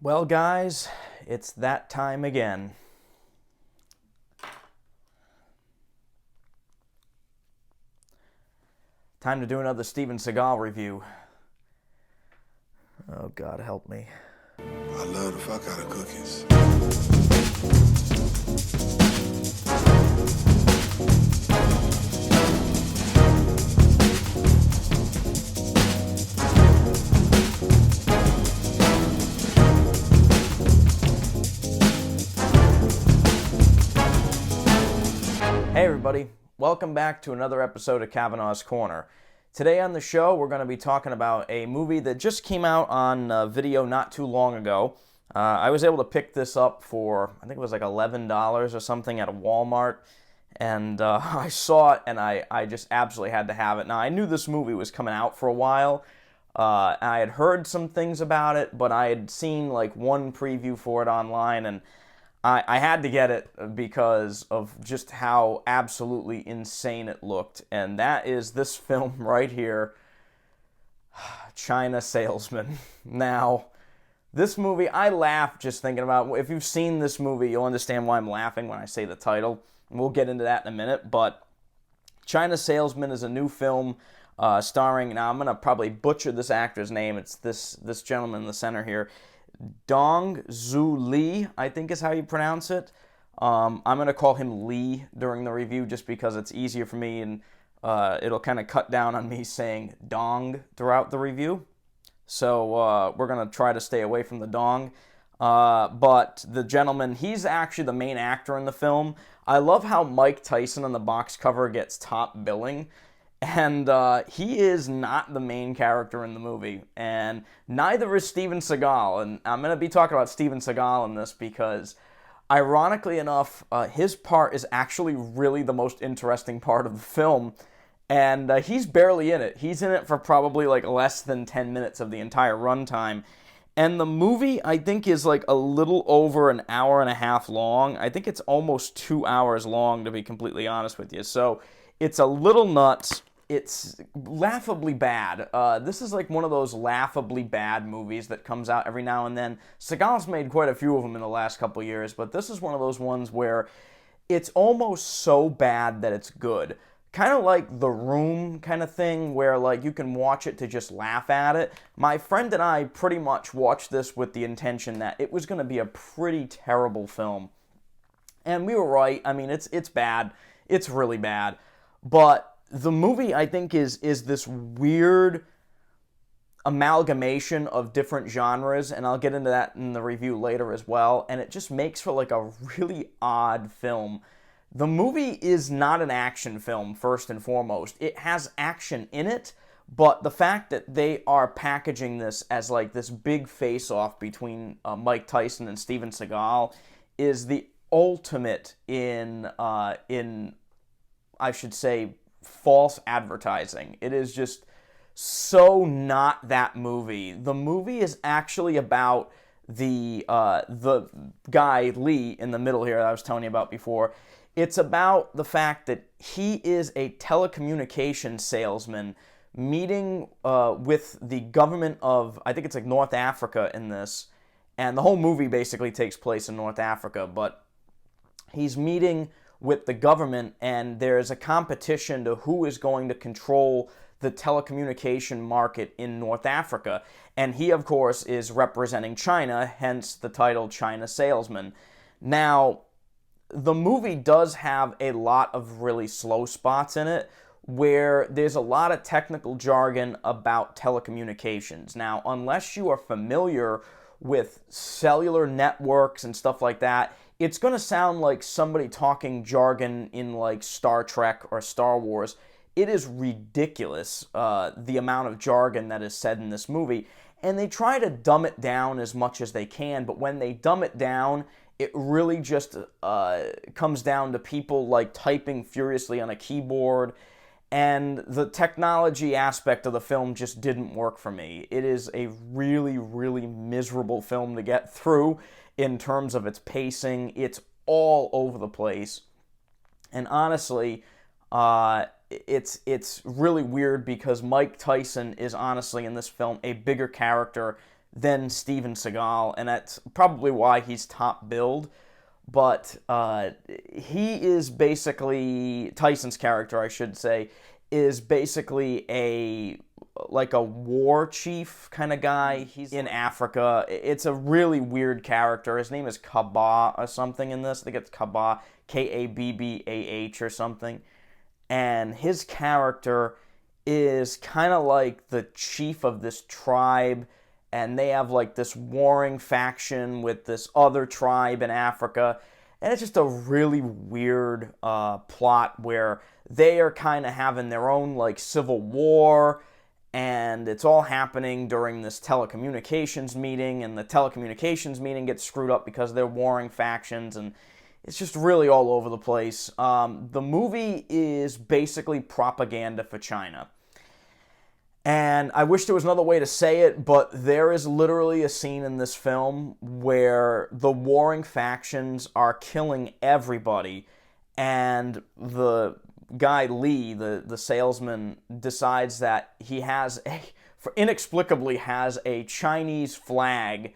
Well, guys, it's that time again. Time to do another Steven-Seagal review. Oh, God help me. I love the fuck out of cookies. Hey everybody, welcome back to another episode of Cavanaugh's Corner. Today on the show, we're going to be talking about a movie that just came out on video not too long ago. I was able to pick this up for, I think it was like $11 or something at a Walmart, and I saw it and I just absolutely had to have it. Now, I knew this movie was coming out for a while. I had heard some things about it, but I had seen like one preview for it online, and I had to get it because of just how absolutely insane it looked. And that is this film right here, China Salesman. Now, this movie, I laugh just thinking about, if you've seen this movie, you'll understand why I'm laughing when I say the title. And we'll get into that in a minute. But China Salesman is a new film starring, now I'm going to probably butcher this actor's name. It's this gentleman in the center here. Dong Zhu Li, I think is how you pronounce it. I'm going to call him Lee during the review just because it's easier for me, and it'll kind of cut down on me saying Dong throughout the review. So we're going to try to stay away from the Dong. But the gentleman, he's actually the main actor in the film. I love how Mike Tyson on the box cover gets top billing. And he is not the main character in the movie, and neither is Steven-Seagal. And I'm going to be talking about Steven-Seagal in this because, ironically enough, his part is actually really the most interesting part of the film, and he's barely in it. He's in it for probably like less than 10 minutes of the entire runtime. And the movie, I think, is like a little over an hour and a half long. I think it's almost 2 hours long, to be completely honest with you. So it's a little nuts. It's laughably bad. This is like one of those laughably bad movies that comes out every now and then. Seagal's made quite a few of them in the last couple years, but this is one of those ones where it's almost so bad that it's good. Kind of like The Room kind of thing, where like you can watch it to just laugh at it. My friend and I pretty much watched this with the intention that it was going to be a pretty terrible film. And we were right. I mean, it's bad. It's really bad. But the movie, I think, is this weird amalgamation of different genres, and I'll get into that in the review later as well, and it just makes for like a really odd film. The movie is not an action film, first and foremost. It has action in it, but the fact that they are packaging this as like this big face-off between Mike Tyson and Steven-Seagal is the ultimate in I should say, false advertising. It is just so not that movie. The movie is actually about the guy Lee in the middle here that I was telling you about before. It's about the fact that he is a telecommunications salesman meeting with the government of, I think it's like North Africa in this, and the whole movie basically takes place in North Africa, but he's meeting with the government, and there's a competition to who is going to control the telecommunication market in North Africa. And he, of course, is representing China, hence the title China Salesman. Now, the movie does have a lot of really slow spots in it, where there's a lot of technical jargon about telecommunications. Now, unless you are familiar with cellular networks and stuff like that, it's going to sound like somebody talking jargon in like Star Trek or Star Wars. It is ridiculous, the amount of jargon that is said in this movie. And they try to dumb it down as much as they can, but when they dumb it down, it really just comes down to people like typing furiously on a keyboard. And the technology aspect of the film just didn't work for me. It is a really, really miserable film to get through in terms of its pacing. It's all over the place. And honestly, it's really weird because Mike Tyson is honestly in this film a bigger character than Steven Seagal, and that's probably why he's top billed. But he is basically, Tyson's character, I should say, is basically a war chief kind of guy. He's in Africa. It's a really weird character. His name is Kabbah or something in this. I think it's Kabbah, Kabbah or something. And his character is kind of like the chief of this tribe, and they have like this warring faction with this other tribe in Africa. And it's just a really weird plot where they are kind of having their own like civil war, and it's all happening during this telecommunications meeting, and the telecommunications meeting gets screwed up because they're warring factions, and it's just really all over the place. The movie is basically propaganda for China. And I wish there was another way to say it, but there is literally a scene in this film where the warring factions are killing everybody, and the guy Lee, the salesman, decides that he inexplicably has a Chinese flag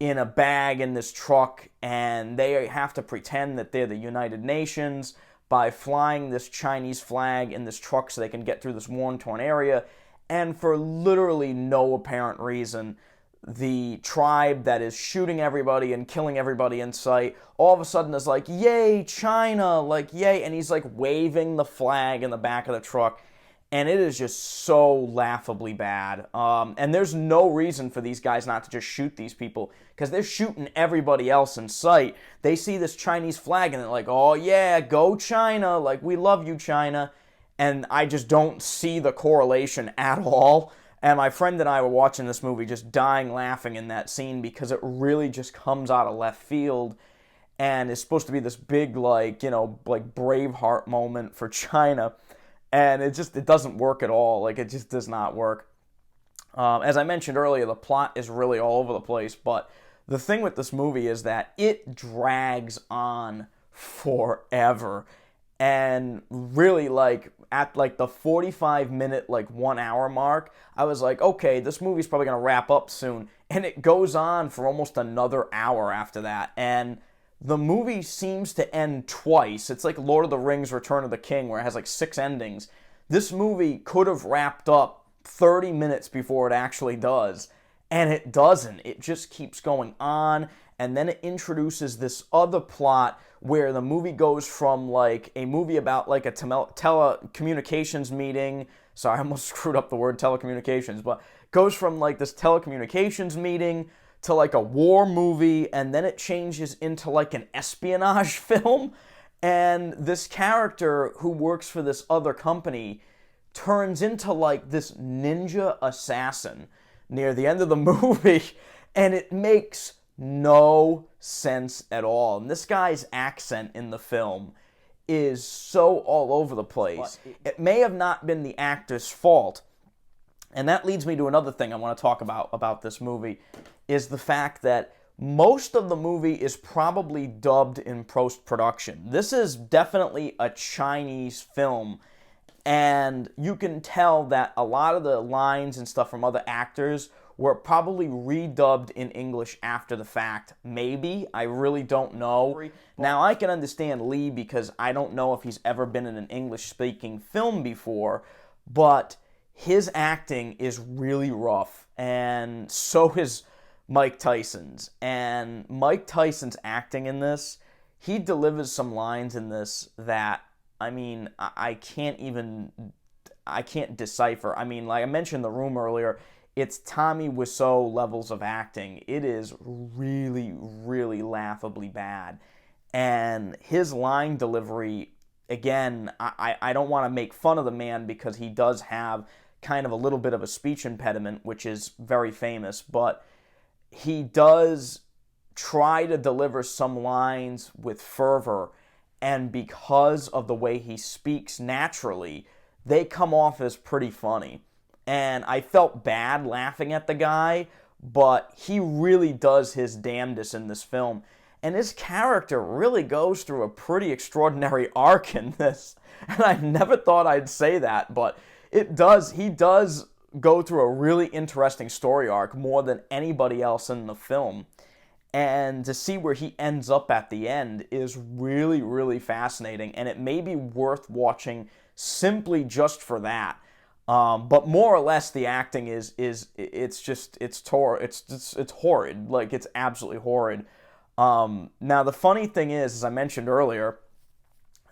in a bag in this truck, and they have to pretend that they're the United Nations by flying this Chinese flag in this truck so they can get through this war-torn area. And for literally no apparent reason, the tribe that is shooting everybody and killing everybody in sight all of a sudden is like, yay, China, like, yay, and he's like waving the flag in the back of the truck, and it is just so laughably bad. And there's no reason for these guys not to just shoot these people, because they're shooting everybody else in sight. They see this Chinese flag and they're like, oh yeah, go China, like, we love you, China. And I just don't see the correlation at all. And my friend and I were watching this movie just dying laughing in that scene because it really just comes out of left field and is supposed to be this big, like Braveheart moment for China. And it doesn't work at all. Like, it just does not work. As I mentioned earlier, the plot is really all over the place. But the thing with this movie is that it drags on forever. And really, like, at like the 45-minute, 1 hour mark, I was like, okay, this movie's probably going to wrap up soon. And it goes on for almost another hour after that. And the movie seems to end twice. It's like Lord of the Rings, Return of the King, where it has like 6 endings. This movie could have wrapped up 30 minutes before it actually does. And it doesn't. It just keeps going on. And then it introduces this other plot where the movie goes from like a movie about like a telecommunications meeting. Sorry, I almost screwed up the word telecommunications, but goes from like this telecommunications meeting to like a war movie, and then it changes into like an espionage film. And this character who works for this other company turns into like this ninja assassin near the end of the movie, and it makes no sense at all. And this guy's accent in the film is so all over the place. It may have not been the actor's fault. And that leads me to another thing I want to talk about this movie, is the fact that most of the movie is probably dubbed in post-production. This is definitely a Chinese film, and you can tell that a lot of the lines and stuff from other actors were probably redubbed in English after the fact. Maybe. I really don't know. Now, I can understand Lee because I don't know if he's ever been in an English-speaking film before, but his acting is really rough, and so is Mike Tyson's. And Mike Tyson's acting in this, he delivers some lines in this that, I mean, I can't decipher. I mean, like I mentioned The Room earlier, it's Tommy Wiseau levels of acting. It is really, really laughably bad. And his line delivery, again, I don't want to make fun of the man because he does have kind of a little bit of a speech impediment, which is very famous, but he does try to deliver some lines with fervor, and because of the way he speaks naturally, they come off as pretty funny. And I felt bad laughing at the guy, but he really does his damnedest in this film. And his character really goes through a pretty extraordinary arc in this. And I never thought I'd say that, but it does. He does go through a really interesting story arc more than anybody else in the film. And to see where he ends up at the end is really, really fascinating, and it may be worth watching simply just for that. But more or less, the acting is it's horrid. Like, it's absolutely horrid. Now the funny thing is, as I mentioned earlier,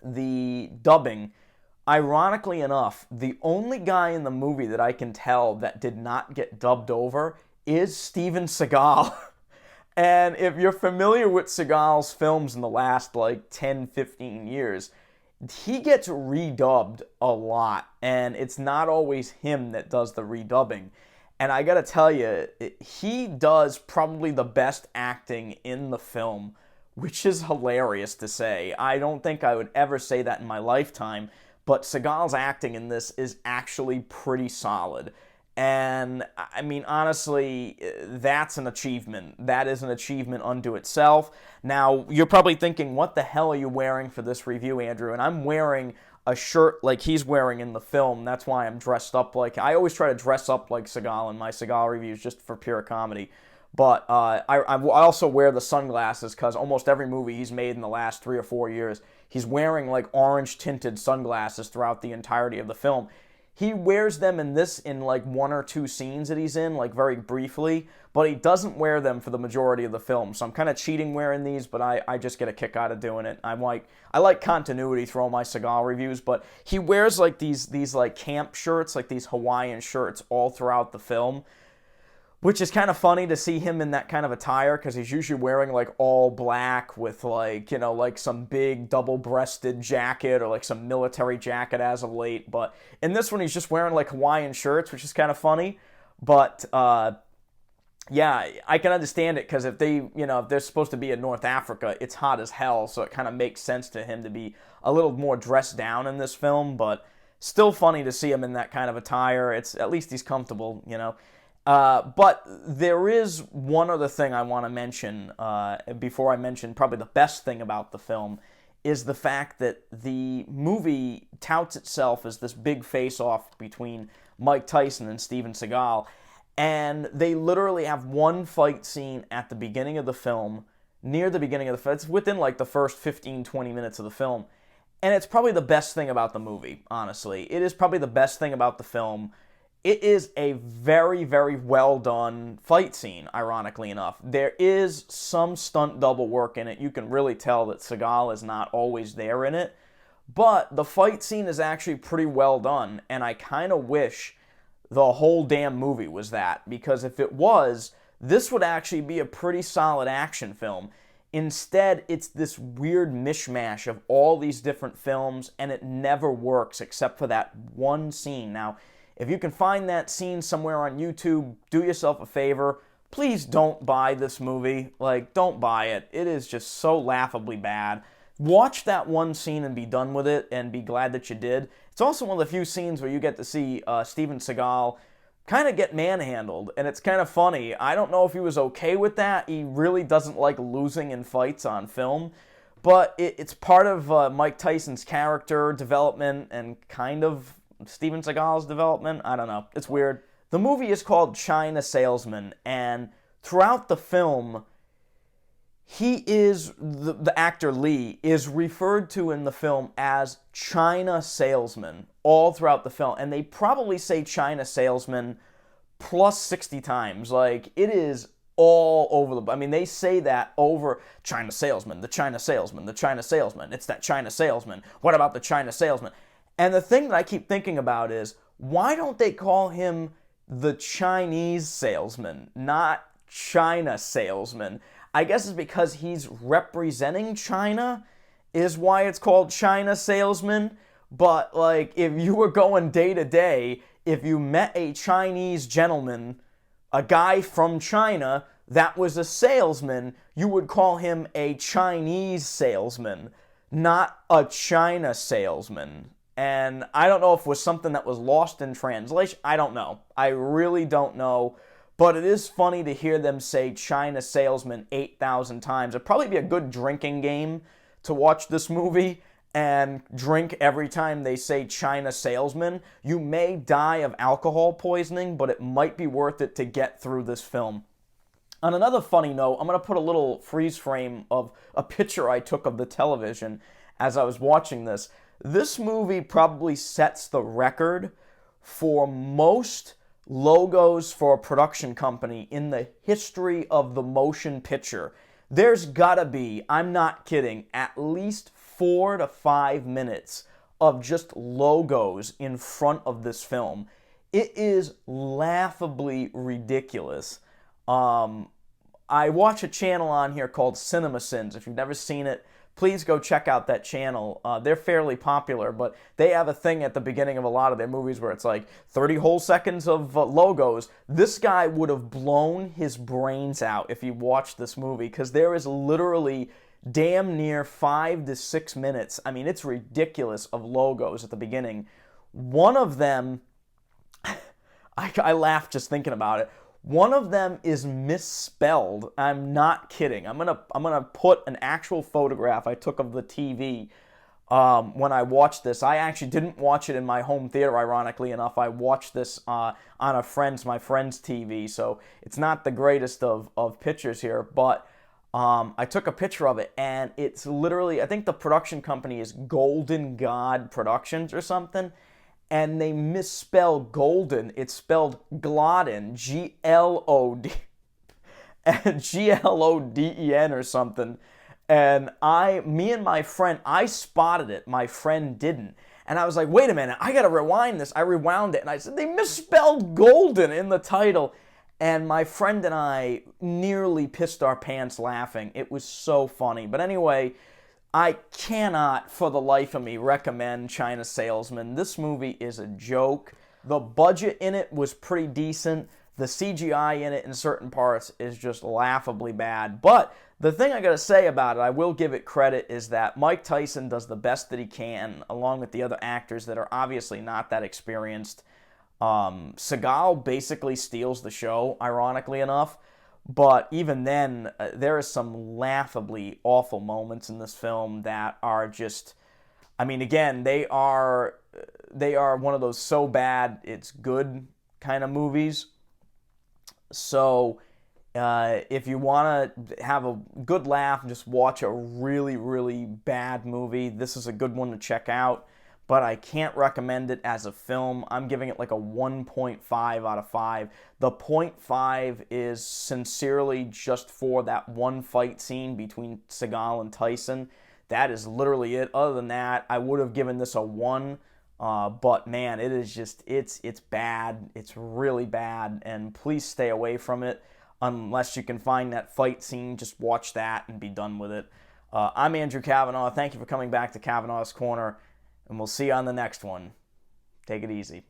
the dubbing. Ironically enough, the only guy in the movie that I can tell that did not get dubbed over is Steven-Seagal. And if you're familiar with Seagal's films in the last, 10, 15 years, he gets redubbed a lot, and it's not always him that does the redubbing. And I gotta tell you, he does probably the best acting in the film, which is hilarious to say. I don't think I would ever say that in my lifetime, but Seagal's acting in this is actually pretty solid. And, I mean, honestly, that's an achievement. That is an achievement unto itself. Now, you're probably thinking, what the hell are you wearing for this review, Andrew? And I'm wearing a shirt like he's wearing in the film. That's why I'm dressed up like... I always try to dress up like Seagal in my Seagal reviews just for pure comedy. But I also wear the sunglasses because almost every movie he's made in the last 3 or 4 years, he's wearing, orange-tinted sunglasses throughout the entirety of the film. He wears them in this in 1 or 2 scenes that he's in, very briefly, but he doesn't wear them for the majority of the film. So I'm kind of cheating wearing these, but I just get a kick out of doing it. I like continuity through all my Seagal reviews, but he wears these camp shirts, these Hawaiian shirts all throughout the film, which is kind of funny to see him in that kind of attire, because he's usually wearing all black with some big double-breasted jacket or some military jacket as of late. But in this one, he's just wearing Hawaiian shirts, which is kind of funny. But yeah, I can understand it, because if they're supposed to be in North Africa, it's hot as hell, so it kind of makes sense to him to be a little more dressed down in this film. But still funny to see him in that kind of attire. At least he's comfortable, But there is one other thing I want to mention before I mention probably the best thing about the film, is the fact that the movie touts itself as this big face-off between Mike Tyson and Steven-Seagal, and they literally have one fight scene at the beginning of the film, near the beginning of the film. It's within the first 15, 20 minutes of the film, and it's probably the best thing about the movie, honestly. It is probably the best thing about the film. It is a very, very well done fight scene, ironically enough. There is some stunt double work in it. You can really tell that Seagal is not always there in it. But the fight scene is actually pretty well done, and I kind of wish the whole damn movie was that, because if it was, this would actually be a pretty solid action film. Instead, it's this weird mishmash of all these different films, and it never works except for that one scene. Now, if you can find that scene somewhere on YouTube, do yourself a favor. Please don't buy this movie. Don't buy it. It is just so laughably bad. Watch that one scene and be done with it, and be glad that you did. It's also one of the few scenes where you get to see Steven-Seagal kind of get manhandled, and it's kind of funny. I don't know if he was okay with that. He really doesn't like losing in fights on film, but it's part of Mike Tyson's character development and kind of Steven Seagal's development. I don't know. It's weird. The movie is called China Salesman, and throughout the film, the actor Lee is referred to in the film as China Salesman all throughout the film, and they probably say China Salesman plus 60 times. It is all over the... I mean, they say that over China Salesman, the China Salesman, the China Salesman. It's that China Salesman. What about the China Salesman? And the thing that I keep thinking about is, why don't they call him the Chinese Salesman, not China Salesman? I guess it's because he's representing China, is why it's called China Salesman. But, if you were going day to day, if you met a Chinese gentleman, a guy from China that was a salesman, you would call him a Chinese salesman, not a China salesman. And I don't know if it was something that was lost in translation. I don't know. I really don't know. But it is funny to hear them say China Salesman 8,000 times. It'd probably be a good drinking game to watch this movie and drink every time they say China Salesman, you may die of alcohol poisoning, but it might be worth it to get through this film. On another funny note, I'm going to put a little freeze frame of a picture I took of the television as I was watching this. This movie probably sets the record for most logos for a production company in the history of the motion picture. There's gotta be, I'm not kidding, at least 4 to 5 minutes of just logos in front of this film. It is laughably ridiculous. I watch a channel on here called Cinema Sins. If you've never seen it, please go check out that channel. They're fairly popular, but they have a thing at the beginning of a lot of their movies where it's like 30 whole seconds of logos. This guy would have blown his brains out if he watched this movie, because there is literally damn near 5 to 6 minutes. I mean, it's ridiculous of logos at the beginning. One of them, I laughed just thinking about it. One of them is misspelled. I'm not kidding. I'm gonna put an actual photograph I took of the TV when I watched this. I actually didn't watch it in my home theater, ironically enough. I watched this on my friend's TV, so it's not the greatest of pictures here, but I took a picture of it, and it's literally, I think the production company is Golden God Productions or something, and they misspell golden. It's spelled Glodden, G-L-O-D, and G-L-O-D-E-N or something. And me and my friend, I spotted it. My friend didn't. And I was like, wait a minute, I gotta rewind this. I rewound it, and I said, they misspelled golden in the title. And my friend and I nearly pissed our pants laughing. It was so funny. But anyway, I cannot for the life of me recommend China Salesman. This movie is a joke. The budget in it was pretty decent. The CGI in it in certain parts is just laughably bad. But the thing I gotta say about it, I will give it credit, is that Mike Tyson does the best that he can, along with the other actors that are obviously not that experienced. Seagal basically steals the show, ironically enough. But even then, there are some laughably awful moments in this film that are just, I mean, again, they are one of those so bad it's good kind of movies. So if you want to have a good laugh, just watch a really, really bad movie. This is a good one to check out, but I can't recommend it as a film. I'm giving it like a 1.5 out of 5. The 0.5 is sincerely just for that one fight scene between Seagal and Tyson. That is literally it. Other than that, I would have given this a 1. But man, it is just, it's bad. It's really bad, and please stay away from it unless you can find that fight scene. Just watch that and be done with it. I'm Andrew Cavanaugh. Thank you for coming back to Cavanaugh's Corner, and we'll see you on the next one. Take it easy.